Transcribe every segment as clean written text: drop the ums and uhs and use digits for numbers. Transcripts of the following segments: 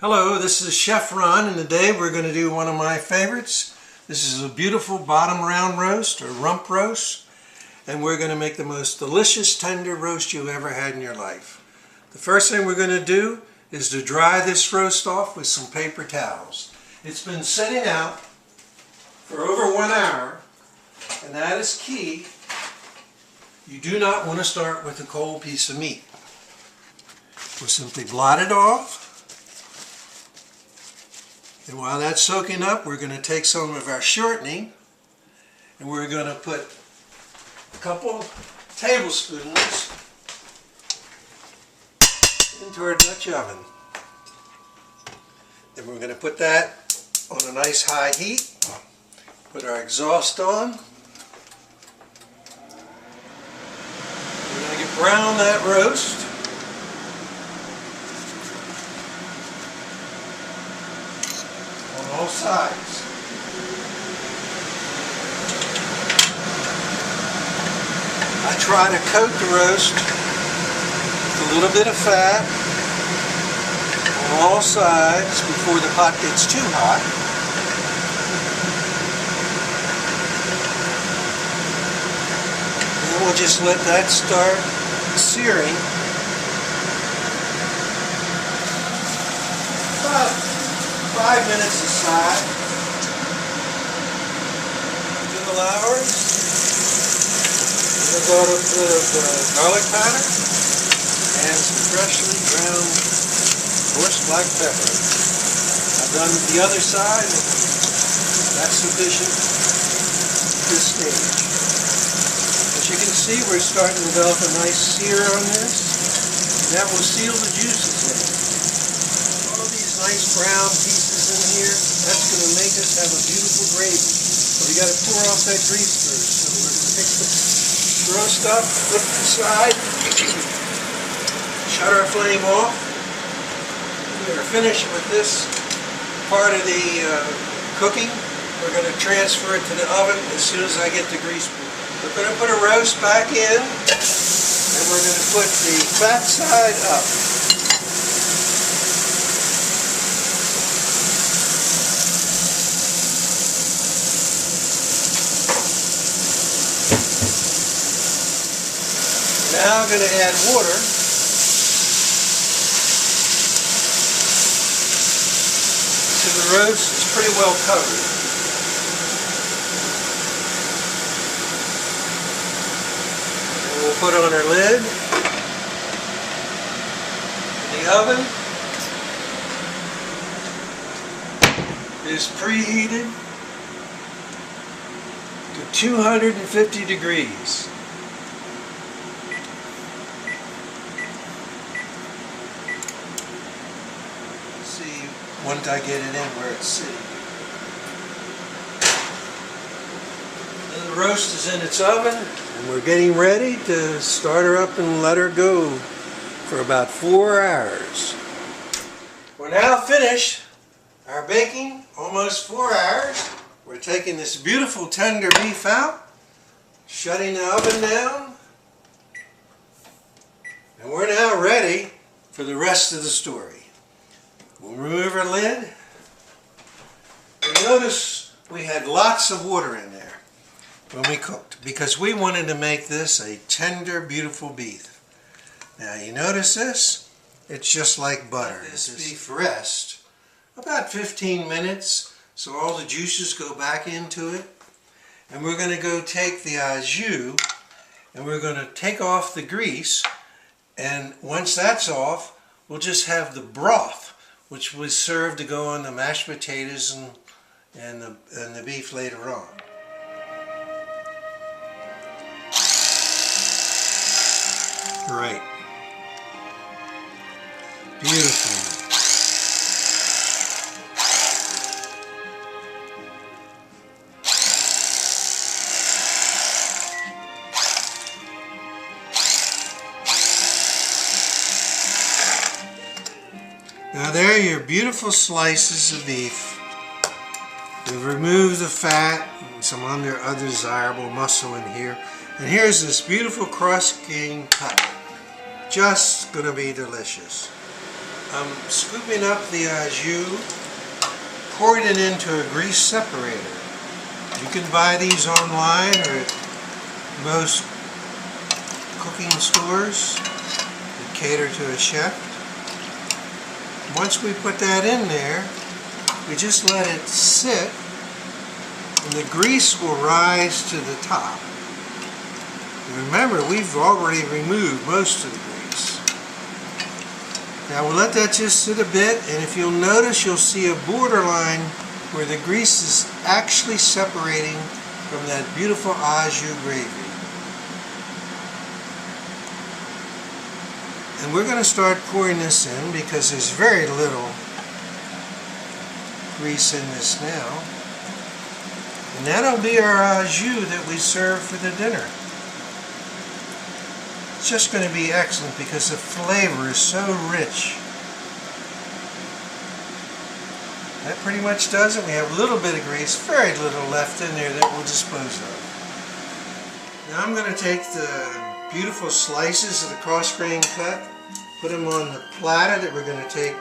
Hello, this is Chef Ron, and today we're going to do one of my favorites. This is a beautiful bottom round roast, or rump roast, and we're going to make the most delicious tender roast you've ever had in your life. The first thing we're going to do is to dry this roast off with some paper towels. It's been sitting out for over 1 hour, and that is key. You do not want to start with a cold piece of meat. We'll simply blot it off. And while that's soaking up, we're going to take some of our shortening and we're going to put a couple tablespoons into our Dutch oven. Then we're going to put that on a nice high heat. Put our exhaust on. We're going to brown that roast. All sides. I try to coat the roast with a little bit of fat on all sides before the pot gets too hot. And then we'll just let that start searing. About 5 minutes aside. To the flowers. We've got a bit of garlic powder and some freshly ground coarse black pepper. I've done the other side. That's sufficient at this stage. As you can see, we're starting to develop a nice sear on this. That will seal the juices in. All these nice brown pieces in here, that's going to make us have a beautiful gravy. But we got to pour off that grease first. So we're going to pick the roast up, flip it aside, shut our flame off. We're finished with this part of the cooking. We're going to transfer it to the oven as soon as I get the grease poured. We're going to put a roast back in, and we're going to put the fat side up. Now I'm going to add water. So the roast is pretty well covered. And we'll put on our lid. The oven is preheated to 250 degrees. Once I get it in where it's sitting. And the roast is in its oven, and we're getting ready to start her up and let her go for about 4 hours. We're now finished our baking, almost 4 hours. We're taking this beautiful tender beef out, shutting the oven down, and we're now ready for the rest of the story. We'll remove our lid. And notice we had lots of water in there when we cooked because we wanted to make this a tender, beautiful beef. Now you notice this? It's just like butter. Let this beef rest about 15 minutes so all the juices go back into it. And we're going to go take the au jus and we're going to take off the grease, and once that's off, we'll just have the broth, which was served to go on the mashed potatoes and the beef later on. Great. Beautiful. Now there are your beautiful slices of beef. We've removed the fat and some undesirable muscle in here. And here's this beautiful cross-grain cut. Just gonna be delicious. I'm scooping up the au jus, pouring it into a grease separator. You can buy these online or at most cooking stores that cater to a chef. Once we put that in there, we just let it sit and the grease will rise to the top. And remember, we've already removed most of the grease. Now we'll let that just sit a bit, and if you'll notice, you'll see a borderline where the grease is actually separating from that beautiful au jus gravy. And we're going to start pouring this in because there's very little grease in this now. And that'll be our au jus that we serve for the dinner. It's just going to be excellent because the flavor is so rich. That pretty much does it. We have a little bit of grease, very little left in there that we'll dispose of. Now I'm going to take the beautiful slices of the cross-grain cut, put them on the platter that we're going to take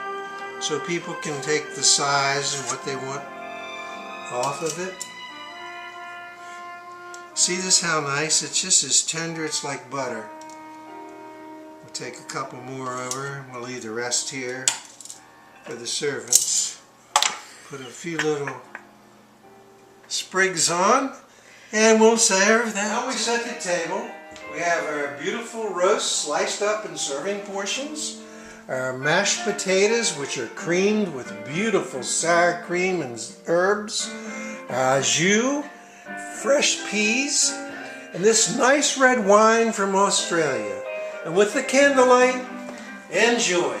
so people can take the size and what they want off of it. See this how nice? It's just as tender, it's like butter. We'll take a couple more over and we'll leave the rest here for the servants. Put a few little sprigs on and we'll serve that. Now we set the table. We have our beautiful roast sliced up in serving portions. Our mashed potatoes, which are creamed with beautiful sour cream and herbs. Our au jus, fresh peas, and this nice red wine from Australia. And with the candlelight, enjoy.